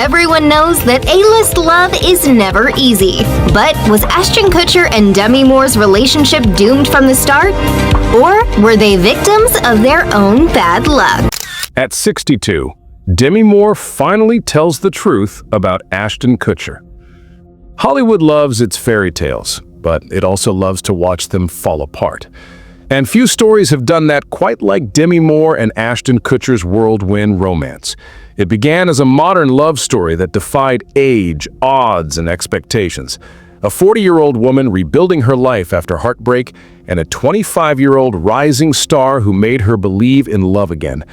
Everyone knows that A-list love is never easy. But was Ashton Kutcher and Demi Moore's relationship doomed from the start? Or were they victims of their own bad luck? At 62, Demi Moore finally tells the truth about Ashton Kutcher. Hollywood loves its fairy tales, but it also loves to watch them fall apart. And few stories have done that quite like Demi Moore and Ashton Kutcher's whirlwind romance. It began as a modern love story that defied age, odds, and expectations. A 40-year-old woman rebuilding her life after heartbreak, and a 25-year-old rising star who made her believe in love again.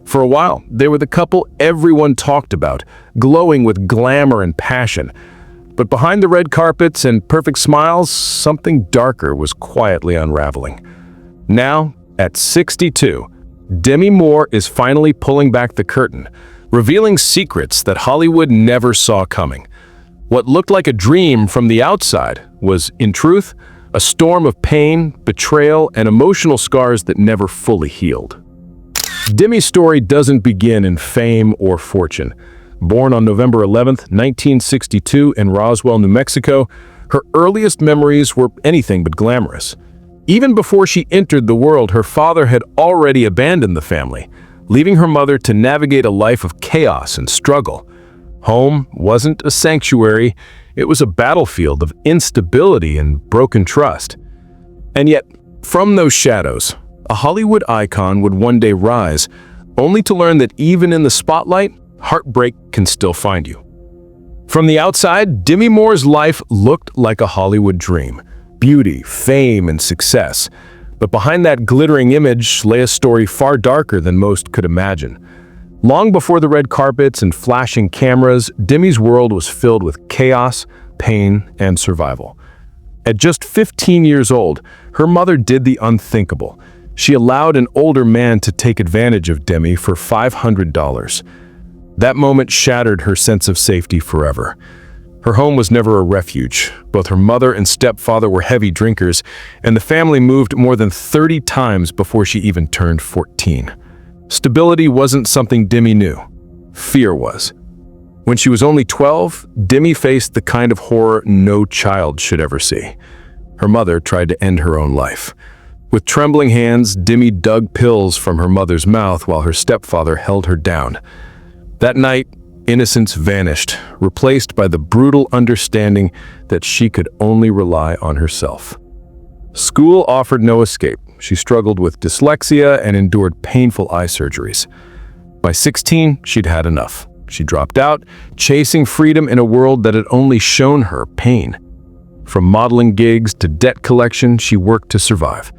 For a while, they were the couple everyone talked about, glowing with glamour and passion. But behind the red carpets and perfect smiles, something darker was quietly unraveling. Now, at 62, Demi Moore is finally pulling back the curtain, revealing secrets that Hollywood never saw coming. What looked like a dream from the outside was, in truth, a storm of pain, betrayal, and emotional scars that never fully healed. Demi's story doesn't begin in fame or fortune. Born on November 11, 1962 in Roswell, New Mexico, her earliest memories were anything but glamorous. Even before she entered the world, her father had already abandoned the family, leaving her mother to navigate a life of chaos and struggle. Home wasn't a sanctuary, it was a battlefield of instability and broken trust. And yet, from those shadows, a Hollywood icon would one day rise, only to learn that even in the spotlight, heartbreak can still find you. From the outside, Demi Moore's life looked like a Hollywood dream. Beauty, fame, and success. But behind that glittering image lay a story far darker than most could imagine. Long before the red carpets and flashing cameras, Demi's world was filled with chaos, pain, and survival. At just 15 years old, her mother did the unthinkable. She allowed an older man to take advantage of Demi for $500. That moment shattered her sense of safety forever. Her home was never a refuge. Both her mother and stepfather were heavy drinkers, and the family moved more than 30 times before she even turned 14. Stability wasn't something Demi knew. Fear was. When she was only 12, Demi faced the kind of horror no child should ever see. Her mother tried to end her own life. With trembling hands, Demi dug pills from her mother's mouth while her stepfather held her down. That night, innocence vanished, replaced by the brutal understanding that she could only rely on herself. School offered no escape. She struggled with dyslexia and endured painful eye surgeries. By 16, she'd had enough. She dropped out, chasing freedom in a world that had only shown her pain. From modeling gigs to debt collection, she worked to survive.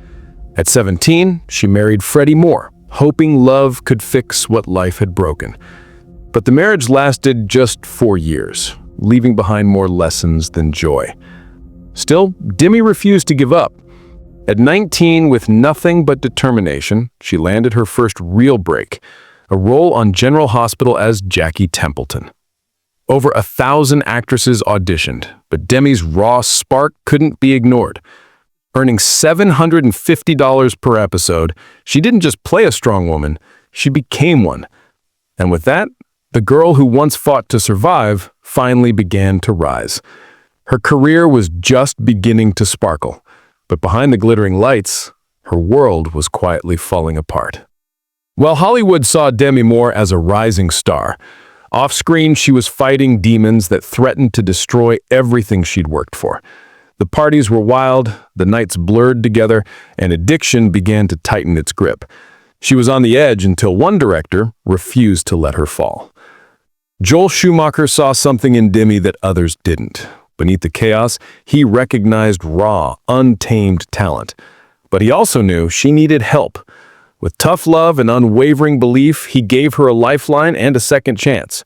At 17, she married Freddie Moore, hoping love could fix what life had broken. But the marriage lasted just 4 years, leaving behind more lessons than joy. Still, Demi refused to give up. At 19, with nothing but determination, she landed her first real break, a role on General Hospital as Jackie Templeton. Over 1,000 actresses auditioned, but Demi's raw spark couldn't be ignored. Earning $750 per episode, she didn't just play a strong woman, she became one. And with that, the girl who once fought to survive finally began to rise. Her career was just beginning to sparkle, but behind the glittering lights, her world was quietly falling apart. While Hollywood saw Demi Moore as a rising star, off-screen she was fighting demons that threatened to destroy everything she'd worked for. The parties were wild, the nights blurred together, and addiction began to tighten its grip. She was on the edge until one director refused to let her fall. Joel Schumacher saw something in Demi that others didn't. Beneath the chaos, he recognized raw, untamed talent. But he also knew she needed help. With tough love and unwavering belief, he gave her a lifeline and a second chance.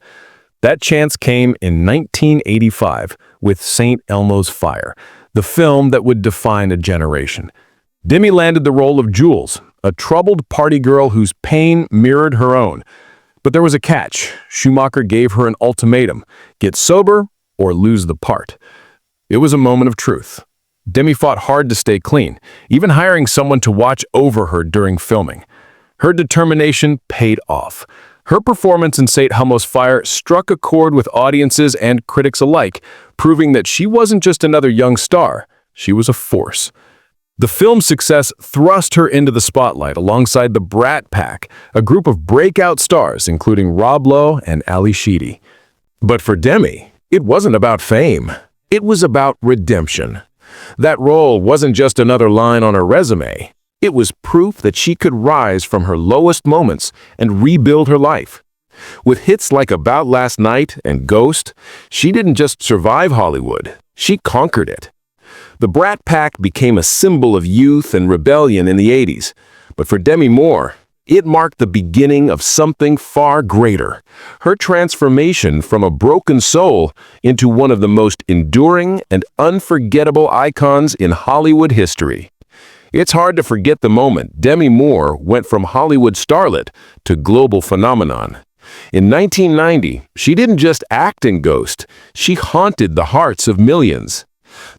That chance came in 1985 with St. Elmo's Fire, the film that would define a generation. Demi landed the role of Jules, a troubled party girl whose pain mirrored her own. But there was a catch. Schumacher gave her an ultimatum: get sober or lose the part. It was a moment of truth. Demi fought hard to stay clean, even hiring someone to watch over her during filming. Her determination paid off. Her performance in St. Elmo's Fire struck a chord with audiences and critics alike, proving that she wasn't just another young star, she was a force. The film's success thrust her into the spotlight alongside the Brat Pack, a group of breakout stars including Rob Lowe and Ali Sheedy. But for Demi, it wasn't about fame. It was about redemption. That role wasn't just another line on her resume. It was proof that she could rise from her lowest moments and rebuild her life. With hits like About Last Night and Ghost, she didn't just survive Hollywood, she conquered it. The Brat Pack became a symbol of youth and rebellion in the 80s, but for Demi Moore, it marked the beginning of something far greater. Her transformation from a broken soul into one of the most enduring and unforgettable icons in Hollywood history. It's hard to forget the moment Demi Moore went from Hollywood starlet to global phenomenon. In 1990, she didn't just act in Ghost, she haunted the hearts of millions.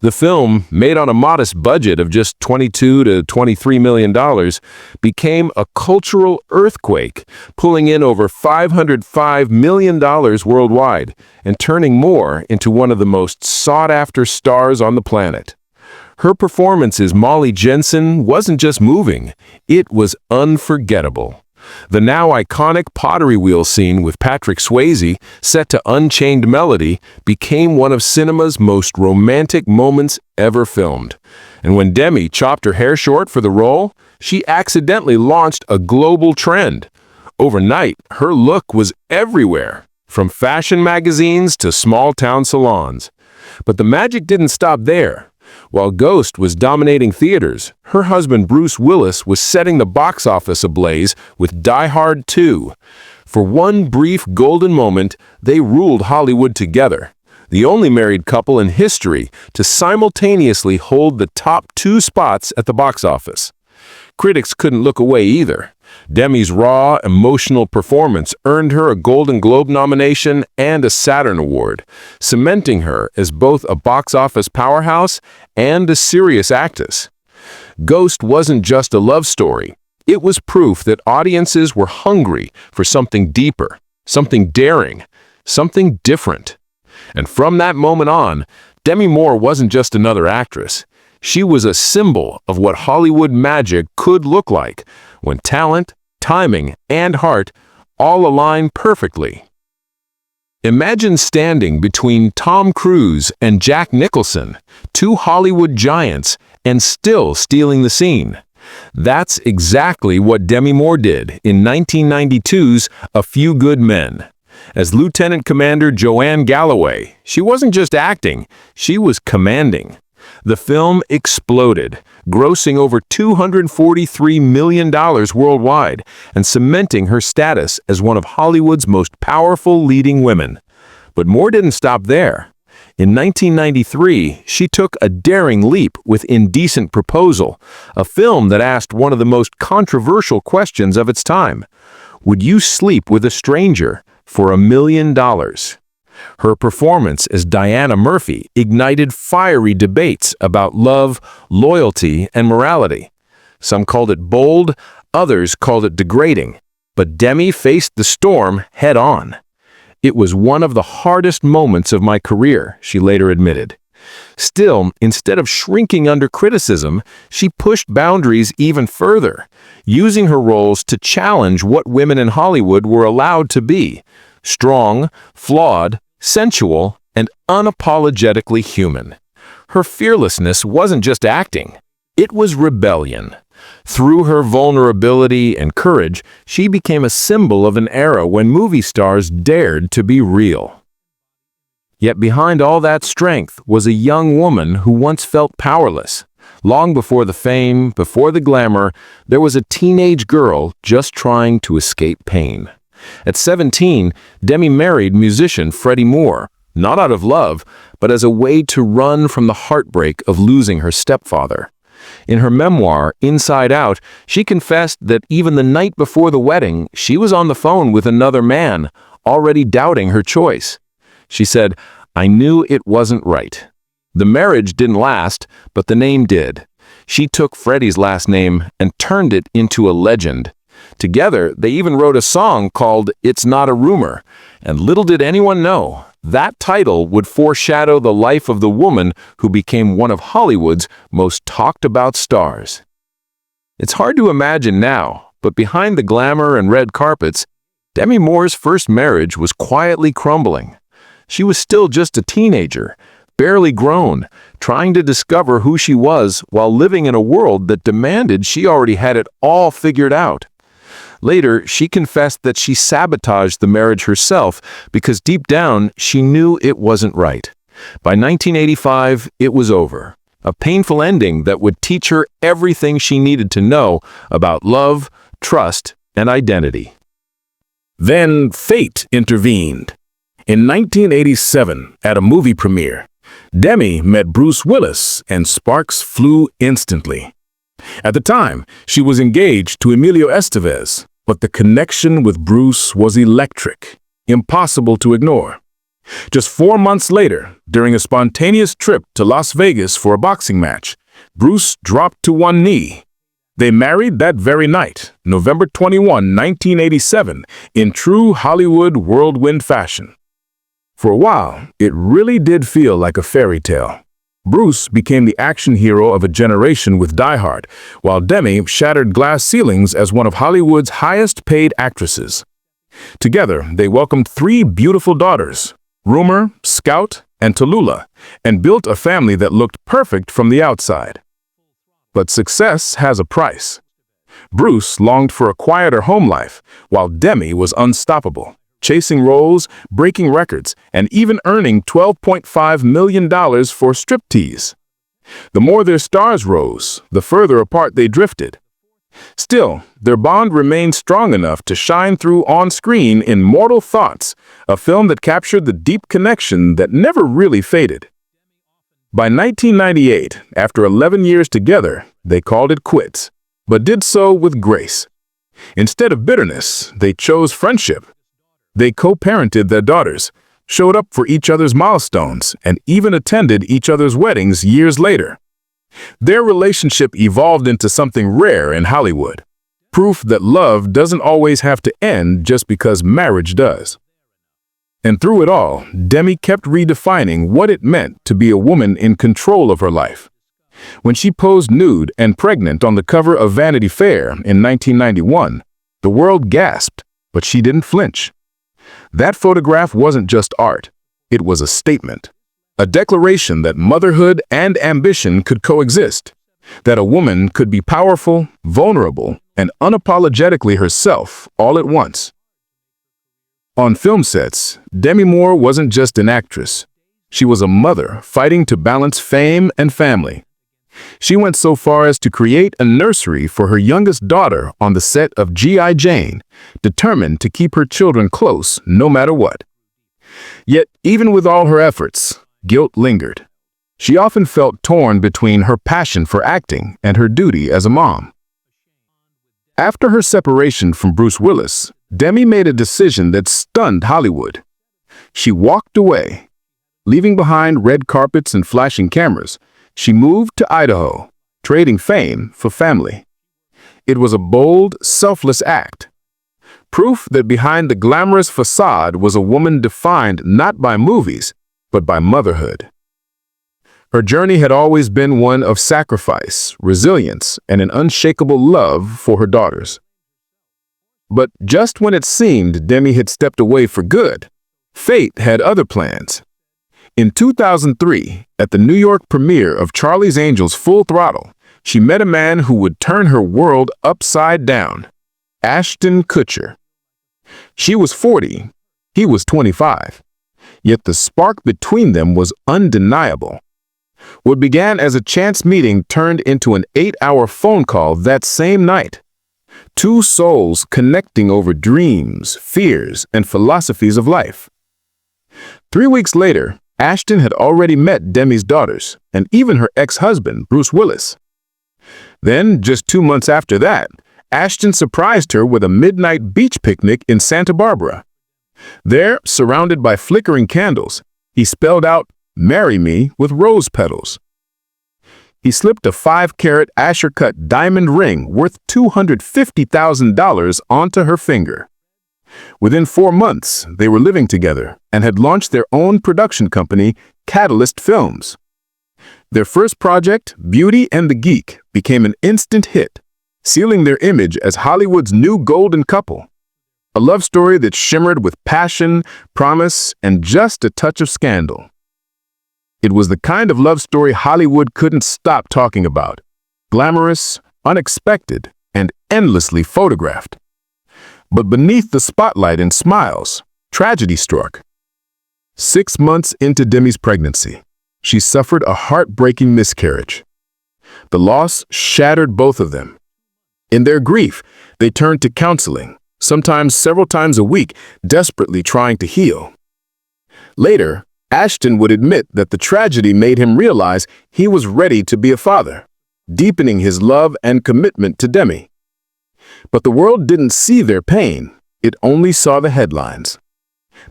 The film, made on a modest budget of just $22 to $23 million, became a cultural earthquake, pulling in over $505 million worldwide and turning Moore into one of the most sought-after stars on the planet. Her performance as Molly Jensen wasn't just moving, it was unforgettable. The now iconic pottery wheel scene with Patrick Swayze, set to Unchained Melody, became one of cinema's most romantic moments ever filmed. And when Demi chopped her hair short for the role, she accidentally launched a global trend. Overnight, her look was everywhere, from fashion magazines to small-town salons. But the magic didn't stop there. While Ghost was dominating theaters, her husband Bruce Willis was setting the box office ablaze with Die Hard 2. For one brief golden moment, they ruled Hollywood together, the only married couple in history to simultaneously hold the top 2 spots at the box office. Critics couldn't look away either. Demi's raw, emotional performance earned her a Golden Globe nomination and a Saturn Award, cementing her as both a box office powerhouse and a serious actress. Ghost wasn't just a love story. It was proof that audiences were hungry for something deeper, something daring, something different. And from that moment on, Demi Moore wasn't just another actress. She was a symbol of what Hollywood magic could look like when talent, timing, and heart all align perfectly. Imagine standing between Tom Cruise and Jack Nicholson, 2 Hollywood giants, and still stealing the scene. That's exactly what Demi Moore did in 1992's A Few Good Men. As Lieutenant Commander Joanne Galloway, she wasn't just acting, she was commanding. The film exploded, grossing over $243 million worldwide and cementing her status as one of Hollywood's most powerful leading women. But Moore didn't stop there. In 1993, she took a daring leap with Indecent Proposal, a film that asked one of the most controversial questions of its time. Would you sleep with a stranger for $1 million? Her performance as Diana Murphy ignited fiery debates about love, loyalty, and morality. Some called it bold, others called it degrading, but Demi faced the storm head-on. It was one of the hardest moments of my career, she later admitted. Still, instead of shrinking under criticism, she pushed boundaries even further, using her roles to challenge what women in Hollywood were allowed to be: strong, flawed, sensual, and unapologetically human. Her fearlessness wasn't just acting, it was rebellion. Through her vulnerability and courage, she became a symbol of an era when movie stars dared to be real. Yet behind all that strength was a young woman who once felt powerless. Long before the fame, before the glamour, there was a teenage girl just trying to escape pain. At 17, Demi married musician Freddie Moore, not out of love, but as a way to run from the heartbreak of losing her stepfather. In her memoir, Inside Out, she confessed that even the night before the wedding, she was on the phone with another man, already doubting her choice. She said, "I knew it wasn't right." The marriage didn't last, but the name did. She took Freddie's last name and turned it into a legend. Together, they even wrote a song called "It's Not a Rumor," and little did anyone know, that title would foreshadow the life of the woman who became one of Hollywood's most talked about stars. It's hard to imagine now, but behind the glamour and red carpets, Demi Moore's first marriage was quietly crumbling. She was still just a teenager, barely grown, trying to discover who she was while living in a world that demanded she already had it all figured out. Later, she confessed that she sabotaged the marriage herself because deep down she knew it wasn't right. By 1985, it was over. A painful ending that would teach her everything she needed to know about love, trust, and identity. Then fate intervened. In 1987, at a movie premiere, Demi met Bruce Willis and sparks flew instantly. At the time, she was engaged to Emilio Estevez, but the connection with Bruce was electric, impossible to ignore. Just 4 months later, during a spontaneous trip to Las Vegas for a boxing match, Bruce dropped to one knee. They married that very night, November 21, 1987, in true Hollywood whirlwind fashion. For a while, it really did feel like a fairy tale. Bruce became the action hero of a generation with Die Hard, while Demi shattered glass ceilings as one of Hollywood's highest-paid actresses. Together, they welcomed 3 beautiful daughters, Rumor, Scout, and Tallulah, and built a family that looked perfect from the outside. But success has a price. Bruce longed for a quieter home life, while Demi was unstoppable, chasing roles, breaking records, and even earning $12.5 million for striptease. The more their stars rose, the further apart they drifted. Still, their bond remained strong enough to shine through on screen in Mortal Thoughts, a film that captured the deep connection that never really faded. By 1998, after 11 years together, they called it quits, but did so with grace. Instead of bitterness, they chose friendship. They co-parented their daughters, showed up for each other's milestones, and even attended each other's weddings years later. Their relationship evolved into something rare in Hollywood, proof that love doesn't always have to end just because marriage does. And through it all, Demi kept redefining what it meant to be a woman in control of her life. When she posed nude and pregnant on the cover of Vanity Fair in 1991, the world gasped, but she didn't flinch. That photograph wasn't just art, it was a statement. A declaration that motherhood and ambition could coexist, that a woman could be powerful, vulnerable, and unapologetically herself all at once. On film sets, Demi Moore wasn't just an actress. She was a mother fighting to balance fame and family. She went so far as to create a nursery for her youngest daughter on the set of G.I. Jane, determined to keep her children close no matter what. Yet, even with all her efforts, guilt lingered. She often felt torn between her passion for acting and her duty as a mom. After her separation from Bruce Willis, Demi made a decision that stunned Hollywood. She walked away. Leaving behind red carpets and flashing cameras, she moved to Idaho, trading fame for family. It was a bold, selfless act. Proof that behind the glamorous facade was a woman defined not by movies, but by motherhood. Her journey had always been one of sacrifice, resilience, and an unshakable love for her daughters. But just when it seemed Demi had stepped away for good, fate had other plans. In 2003, at the New York premiere of Charlie's Angels Full Throttle, she met a man who would turn her world upside down, Ashton Kutcher. She was 40, he was 25. Yet the spark between them was undeniable. What began as a chance meeting turned into an 8-hour phone call that same night. 2 souls connecting over dreams, fears, and philosophies of life. 3 weeks later, Ashton had already met Demi's daughters and even her ex-husband, Bruce Willis. Then, just 2 months after that, Ashton surprised her with a midnight beach picnic in Santa Barbara. There, surrounded by flickering candles, he spelled out, "Marry me," with rose petals. he slipped a 5-carat Asher-cut diamond ring worth $250,000 onto her finger. Within 4 months, they were living together and had launched their own production company, Catalyst Films. Their first project, Beauty and the Geek, became an instant hit, sealing their image as Hollywood's new golden couple. A love story that shimmered with passion, promise, and just a touch of scandal. It was the kind of love story Hollywood couldn't stop talking about. Glamorous, unexpected, and endlessly photographed. But beneath the spotlight and smiles, tragedy struck. 6 months into Demi's pregnancy, she suffered a heartbreaking miscarriage. The loss shattered both of them. In their grief, they turned to counseling, sometimes several times a week, desperately trying to heal. Later, Ashton would admit that the tragedy made him realize he was ready to be a father, deepening his love and commitment to Demi. But the world didn't see their pain, it only saw the headlines.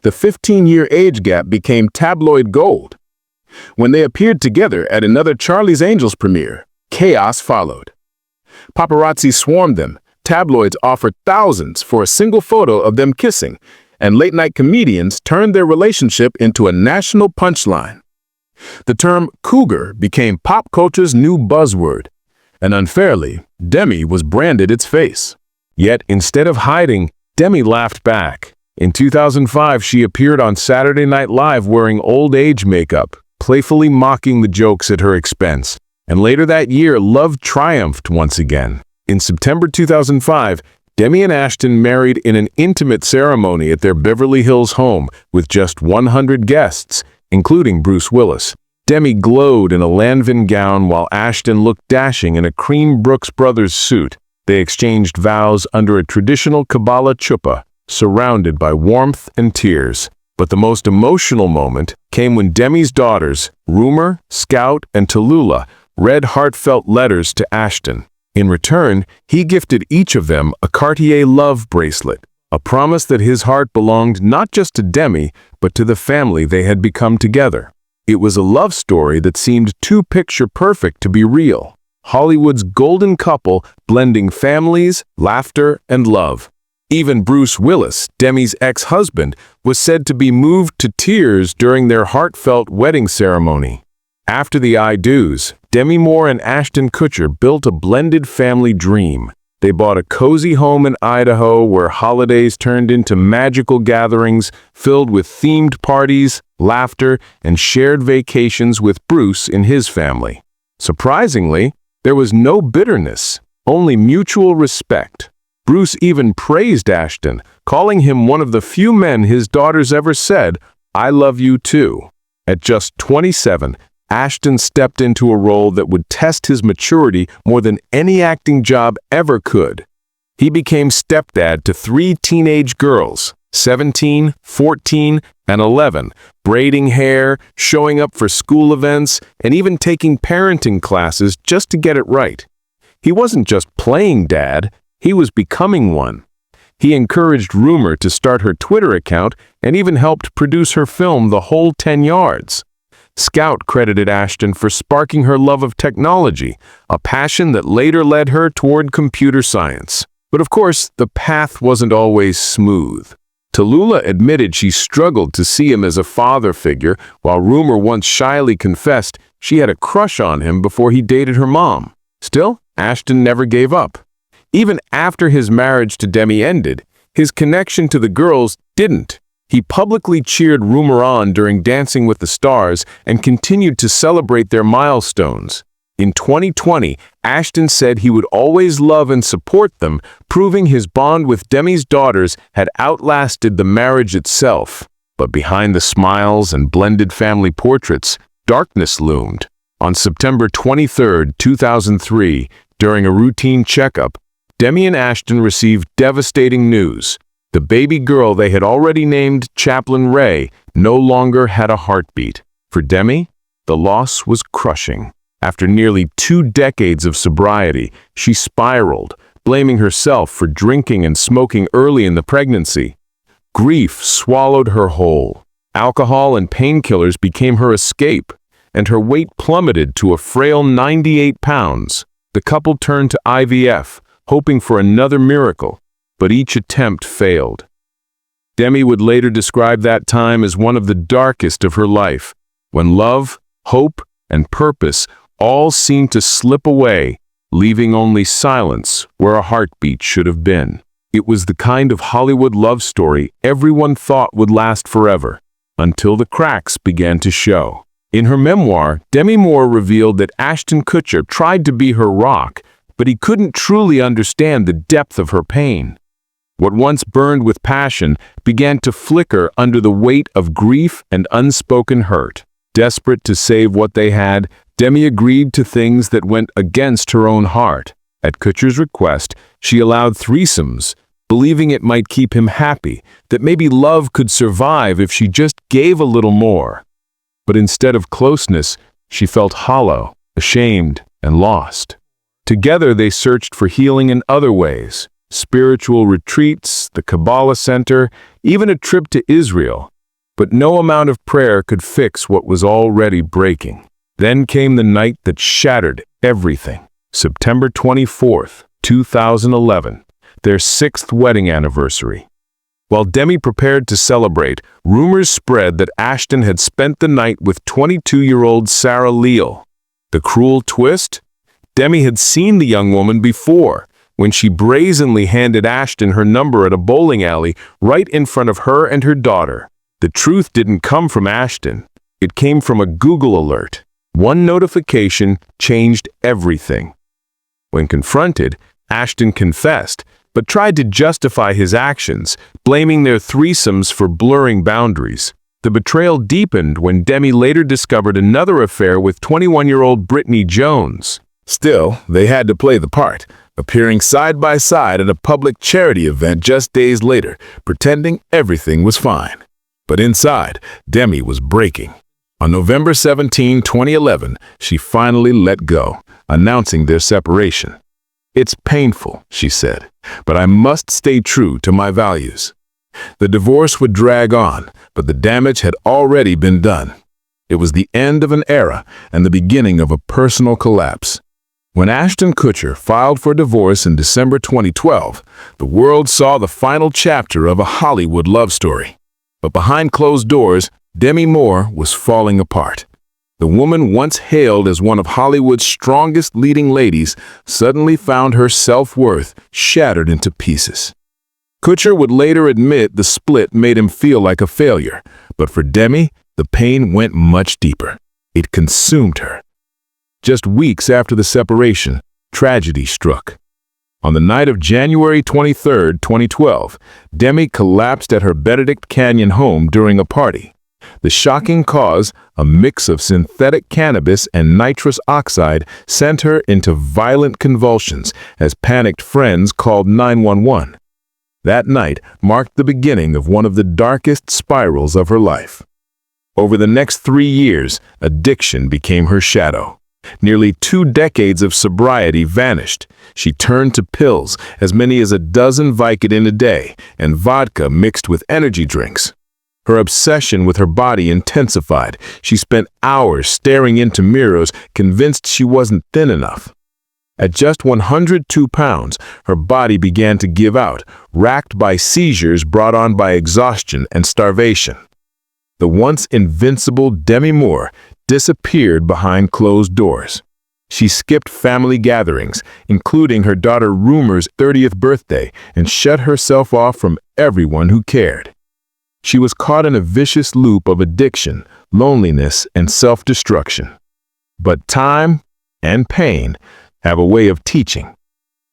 The 15-year age gap became tabloid gold. When they appeared together at another Charlie's Angels premiere, chaos followed. Paparazzi swarmed them, tabloids offered thousands for a single photo of them kissing, and late-night comedians turned their relationship into a national punchline. The term cougar became pop culture's new buzzword, and unfairly, Demi was branded its face. Yet, instead of hiding, Demi laughed back. In 2005, she appeared on Saturday Night Live wearing old age makeup, playfully mocking the jokes at her expense. And later that year, love triumphed once again. In September 2005, Demi and Ashton married in an intimate ceremony at their Beverly Hills home with just 100 guests, including Bruce Willis. Demi glowed in a Lanvin gown while Ashton looked dashing in a cream Brooks Brothers suit. They exchanged vows under a traditional Kabbalah chuppah, surrounded by warmth and tears. But the most emotional moment came when Demi's daughters, Rumor, Scout, and Tallulah, read heartfelt letters to Ashton. In return, he gifted each of them a Cartier love bracelet, a promise that his heart belonged not just to Demi, but to the family they had become together. It was a love story that seemed too picture-perfect to be real. Hollywood's golden couple blending families, laughter, and love. Even Bruce Willis, Demi's ex-husband, was said to be moved to tears during their heartfelt wedding ceremony. After the I-do's, Demi Moore and Ashton Kutcher built a blended family dream. They bought a cozy home in Idaho where holidays turned into magical gatherings filled with themed parties, laughter, and shared vacations with Bruce and his family. Surprisingly, there was no bitterness, only mutual respect. Bruce even praised Ashton, calling him one of the few men his daughters ever said, "I love you too." At just 27, Ashton stepped into a role that would test his maturity more than any acting job ever could. He became stepdad to 3 teenage girls, 17, 14, and 11, braiding hair, showing up for school events, and even taking parenting classes just to get it right. He wasn't just playing dad, he was becoming one. He encouraged Rumor to start her Twitter account and even helped produce her film The Whole 10 Yards. Scout credited Ashton for sparking her love of technology, a passion that later led her toward computer science. But of course, the path wasn't always smooth. Tallulah admitted she struggled to see him as a father figure, while Rumor once shyly confessed she had a crush on him before he dated her mom. Still, Ashton never gave up. Even after his marriage to Demi ended, his connection to the girls didn't. He publicly cheered Rumor on during Dancing with the Stars and continued to celebrate their milestones. In 2020, Ashton said he would always love and support them, proving his bond with Demi's daughters had outlasted the marriage itself. But behind the smiles and blended family portraits, darkness loomed. On September 23, 2003, during a routine checkup, Demi and Ashton received devastating news. The baby girl they had already named Chaplain Ray no longer had a heartbeat. For Demi, the loss was crushing. After nearly 2 decades of sobriety, she spiraled, blaming herself for drinking and smoking early in the pregnancy. Grief swallowed her whole. Alcohol and painkillers became her escape. and her weight plummeted to a frail 98 pounds. The couple turned to IVF, hoping for another miracle, but each attempt failed. Demi would later describe that time as one of the darkest of her life, when love, hope, and purpose all seemed to slip away, leaving only silence where a heartbeat should have been. It was the kind of Hollywood love story everyone thought would last forever, until the cracks began to show. In her memoir, Demi Moore revealed that Ashton Kutcher tried to be her rock, but he couldn't truly understand the depth of her pain. What once burned with passion began to flicker under the weight of grief and unspoken hurt. Desperate to save what they had, Demi agreed to things that went against her own heart. At Kutcher's request, she allowed threesomes, believing it might keep him happy, that maybe love could survive if she just gave a little more. But instead of closeness, she felt hollow, ashamed, and lost. Together they searched for healing in other ways: spiritual retreats, the Kabbalah Center, even a trip to Israel. But no amount of prayer could fix what was already breaking. Then came the night that shattered everything. September 24th, 2011, their 6th wedding anniversary. While Demi prepared to celebrate, rumors spread that Ashton had spent the night with 22-year-old Sarah Leal. The cruel twist? Demi had seen the young woman before, when she brazenly handed Ashton her number at a bowling alley right in front of her and her daughter. The truth didn't come from Ashton. It came from a Google alert. One notification changed everything. When confronted, Ashton confessed, but tried to justify his actions, blaming their threesomes for blurring boundaries. The betrayal deepened when Demi later discovered another affair with 21-year-old Brittany Jones. Still, they had to play the part, appearing side by side at a public charity event just days later, pretending everything was fine. But inside, Demi was breaking. On November 17, 2011, she finally let go, announcing their separation. "It's painful," she said, "but I must stay true to my values." The divorce would drag on, but the damage had already been done. It was the end of an era and the beginning of a personal collapse. When Ashton Kutcher filed for divorce in December 2012, the world saw the final chapter of a Hollywood love story. But behind closed doors, Demi Moore was falling apart. The woman once hailed as one of Hollywood's strongest leading ladies suddenly found her self-worth shattered into pieces. Kutcher would later admit the split made him feel like a failure, but for Demi, the pain went much deeper. It consumed her. Just weeks after the separation, tragedy struck. On the night of January 23, 2012, Demi collapsed at her Benedict Canyon home during a party. The shocking cause, a mix of synthetic cannabis and nitrous oxide, sent her into violent convulsions as panicked friends called 911. That night marked the beginning of one of the darkest spirals of her life. Over the next 3 years, addiction became her shadow. Nearly 2 decades of sobriety vanished. She turned to pills, as many as a dozen Vicodin a day, and vodka mixed with energy drinks. Her obsession with her body intensified. She spent hours staring into mirrors, convinced she wasn't thin enough. At just 102 pounds, her body began to give out, racked by seizures brought on by exhaustion and starvation. The once invincible Demi Moore disappeared behind closed doors. She skipped family gatherings, including her daughter Rumer's 30th birthday, and shut herself off from everyone who cared. She was caught in a vicious loop of addiction, loneliness, and self-destruction. But time and pain have a way of teaching.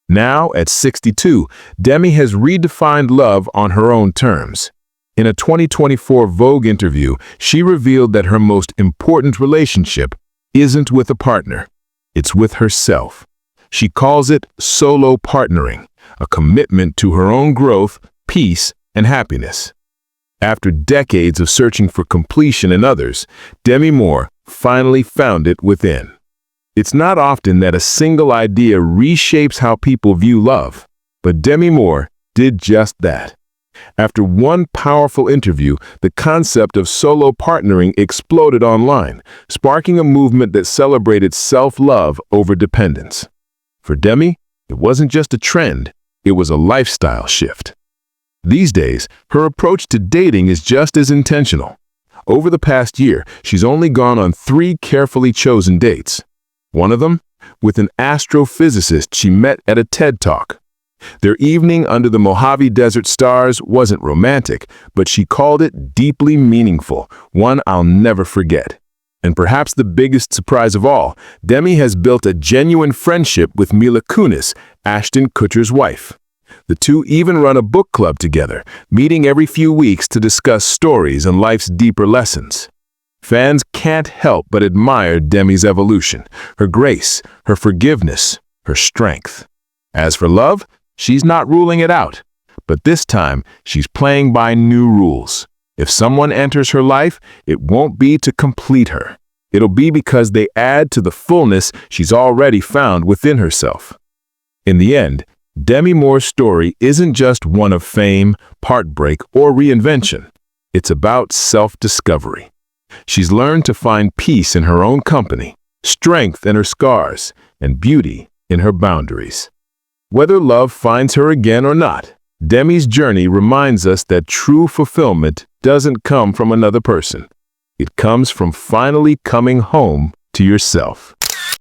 Now, at 62, Demi has redefined love on her own terms. In a 2024 Vogue interview, she revealed that her most important relationship isn't with a partner, it's with herself. She calls it solo partnering, a commitment to her own growth, peace, and happiness. After decades of searching for completion in others, Demi Moore finally found it within. It's not often that a single idea reshapes how people view love, but Demi Moore did just that. After one powerful interview, the concept of solo partnering exploded online, sparking a movement that celebrated self-love over dependence. For Demi, it wasn't just a trend, it was a lifestyle shift. These days, her approach to dating is just as intentional. Over the past year, she's only gone on 3 carefully chosen dates. One of them, with an astrophysicist she met at a TED Talk. Their evening under the Mojave Desert stars wasn't romantic, but she called it deeply meaningful, one I'll never forget. And perhaps the biggest surprise of all, Demi has built a genuine friendship with Mila Kunis, Ashton Kutcher's wife. The two even run a book club together, meeting every few weeks to discuss stories and life's deeper lessons. Fans can't help but admire Demi's evolution, her grace, her forgiveness, her strength. As for love, she's not ruling it out. But this time, she's playing by new rules. If someone enters her life, it won't be to complete her. It'll be because they add to the fullness she's already found within herself. In the end, Demi Moore's story isn't just one of fame, heartbreak, or reinvention. It's about self-discovery. She's learned to find peace in her own company, strength in her scars, and beauty in her boundaries. Whether love finds her again or not, Demi's journey reminds us that true fulfillment doesn't come from another person. It comes from finally coming home to yourself.